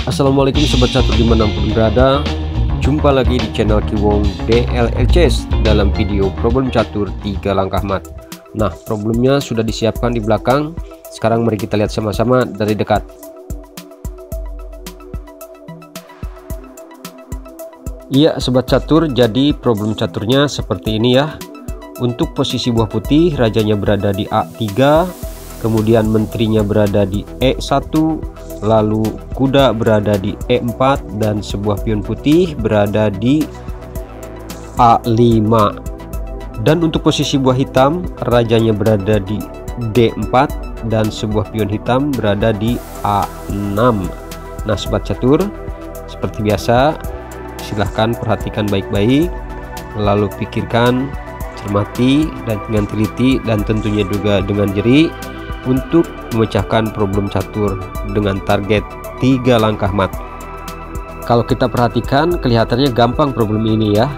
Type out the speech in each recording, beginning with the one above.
Assalamualaikum sobat catur dimanapun berada. Jumpa lagi di channel Kiwong DLLCS dalam video problem catur 3 langkah mat. Nah, problemnya sudah disiapkan di belakang. Sekarang mari kita lihat sama-sama dari dekat. Iya sobat catur, jadi problem caturnya seperti ini ya. Untuk posisi buah putih, rajanya berada di A3, kemudian menterinya berada di E1, lalu kuda berada di E4, dan sebuah pion putih berada di A5. Dan untuk posisi buah hitam, rajanya berada di D4 dan sebuah pion hitam berada di A6. Nah sobat catur, seperti biasa silahkan perhatikan baik-baik, lalu pikirkan, cermati dan dengan teliti, dan tentunya juga dengan jeli untuk memecahkan problem catur dengan target 3 langkah mat. Kalau kita perhatikan, kelihatannya gampang problem ini ya,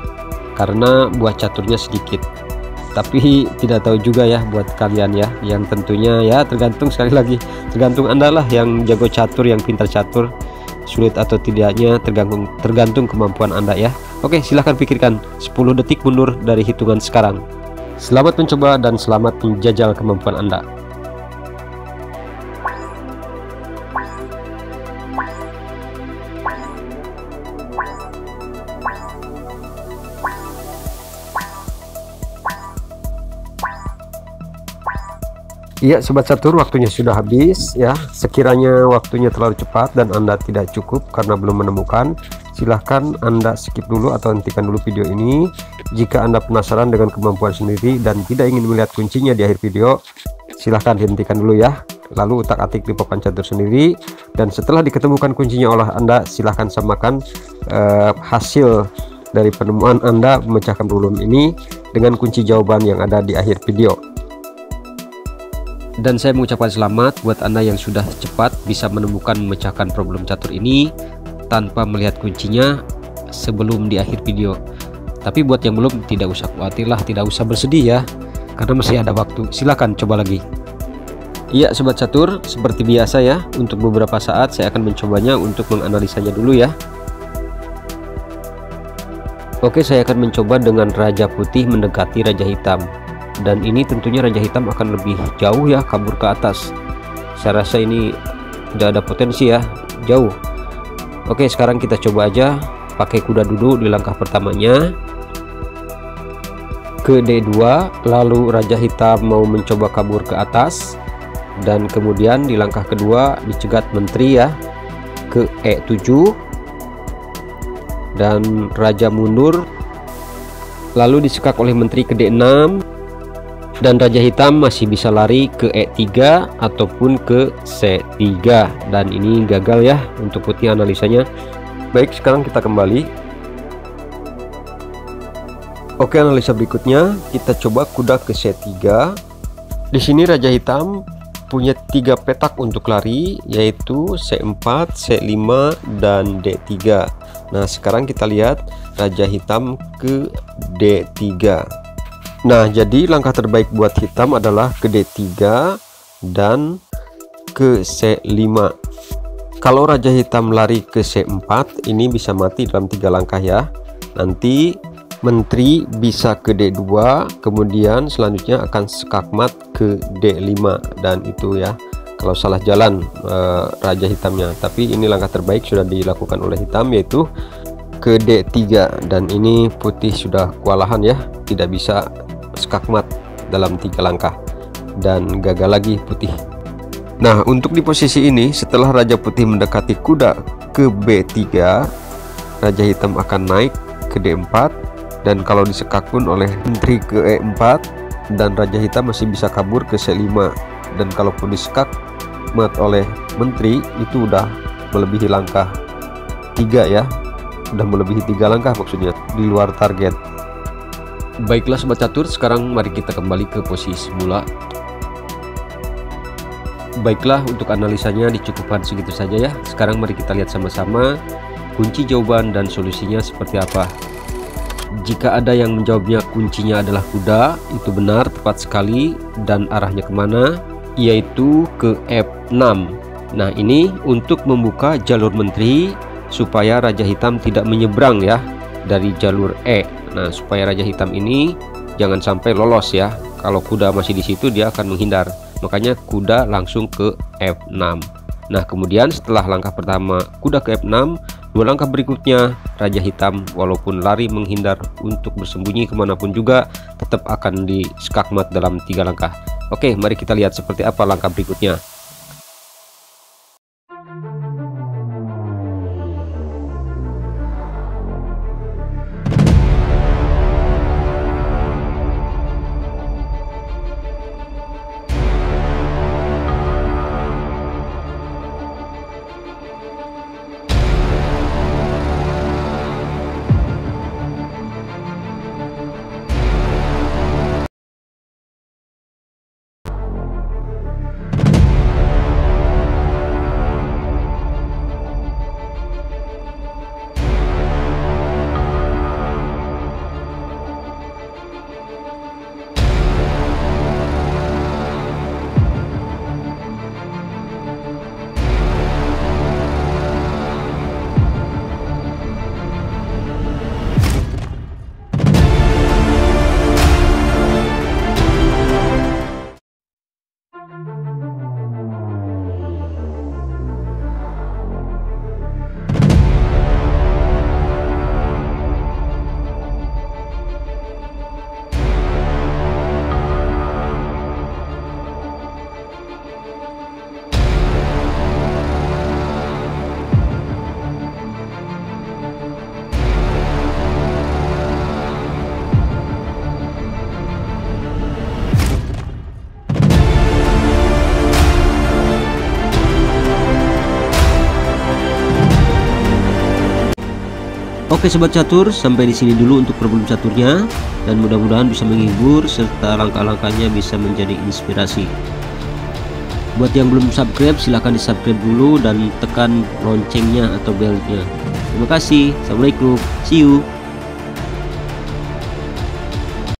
karena buah caturnya sedikit. Tapi tidak tahu juga ya buat kalian ya, yang tentunya ya tergantung, sekali lagi tergantung Anda lah yang jago catur, yang pintar catur. Sulit atau tidaknya tergantung kemampuan Anda ya. Oke, silahkan pikirkan. 10 detik mundur dari hitungan sekarang. Selamat mencoba dan selamat menjajal kemampuan Anda. Iya sobat catur, waktunya sudah habis ya. Sekiranya waktunya terlalu cepat dan Anda tidak cukup karena belum menemukan, silahkan Anda skip dulu atau hentikan dulu video ini. Jika Anda penasaran dengan kemampuan sendiri dan tidak ingin melihat kuncinya di akhir video, silahkan dihentikan dulu ya. Lalu utak-atik di papan catur sendiri, dan setelah diketemukan kuncinya oleh Anda, silahkan samakan hasil dari penemuan Anda memecahkan problem ini dengan kunci jawaban yang ada di akhir video. Dan saya mengucapkan selamat buat Anda yang sudah cepat bisa menemukan memecahkan problem catur ini tanpa melihat kuncinya sebelum di akhir video. Tapi buat yang belum, tidak usah khawatir lah, tidak usah bersedih ya, karena masih ada waktu. Silahkan coba lagi. Iya sobat catur, seperti biasa ya, untuk beberapa saat saya akan mencobanya untuk menganalisanya dulu ya. Oke, saya akan mencoba dengan raja putih mendekati raja hitam. Dan ini tentunya raja hitam akan lebih jauh ya, kabur ke atas. Saya rasa ini tidak ada potensi ya, jauh. Oke, sekarang kita coba aja pakai kuda dulu di langkah pertamanya ke D2, lalu raja hitam mau mencoba kabur ke atas, dan kemudian di langkah kedua dicegat menteri ya ke E7, dan raja mundur, lalu disekak oleh menteri ke D6, dan raja hitam masih bisa lari ke E3 ataupun ke C3, dan ini gagal ya untuk putih analisanya. Baik, sekarang kita kembali. Oke, analisa berikutnya kita coba kuda ke C3. Di sini raja hitam punya 3 petak untuk lari, yaitu C4, C5 dan D3. Nah sekarang kita lihat raja hitam ke D3. Nah, jadi langkah terbaik buat hitam adalah ke D3 dan ke C5. Kalau raja hitam lari ke C4, ini bisa mati dalam 3 langkah ya. Nanti menteri bisa ke D2, kemudian selanjutnya akan skakmat ke D5, dan itu ya kalau salah jalan raja hitamnya. Tapi ini langkah terbaik sudah dilakukan oleh hitam, yaitu ke D3, dan ini putih sudah kewalahan ya, tidak bisa skakmat dalam 3 langkah dan gagal lagi putih. Nah, untuk di posisi ini setelah raja putih mendekati kuda ke B3, raja hitam akan naik ke D4, dan kalau disekak pun oleh menteri ke E4, dan raja hitam masih bisa kabur ke C5, dan kalaupun disekak oleh menteri itu udah melebihi langkah 3 ya, udah melebihi 3 langkah maksudnya, di luar target. Baiklah sobat catur, sekarang mari kita kembali ke posisi semula. Baiklah, untuk analisanya dicukupkan segitu saja ya. Sekarang mari kita lihat sama-sama kunci jawaban dan solusinya seperti apa. Jika ada yang menjawabnya kuncinya adalah kuda, itu benar, tepat sekali, dan arahnya kemana, yaitu ke F6. Nah, ini untuk membuka jalur menteri supaya Raja Hitam tidak menyeberang ya dari jalur E. Nah, supaya Raja Hitam ini jangan sampai lolos ya. Kalau kuda masih di situ dia akan menghindar. Makanya kuda langsung ke F6. Nah, kemudian setelah langkah pertama kuda ke F6, dua langkah berikutnya Raja Hitam walaupun lari menghindar untuk bersembunyi kemanapun juga tetap akan di skakmat dalam 3 langkah. Oke, mari kita lihat seperti apa langkah berikutnya. Oke sobat catur, sampai di sini dulu untuk problem caturnya, dan mudah-mudahan bisa menghibur serta langkah-langkahnya bisa menjadi inspirasi. Buat yang belum subscribe, silahkan di subscribe dulu dan tekan loncengnya atau belnya. Terima kasih. Assalamualaikum. See you.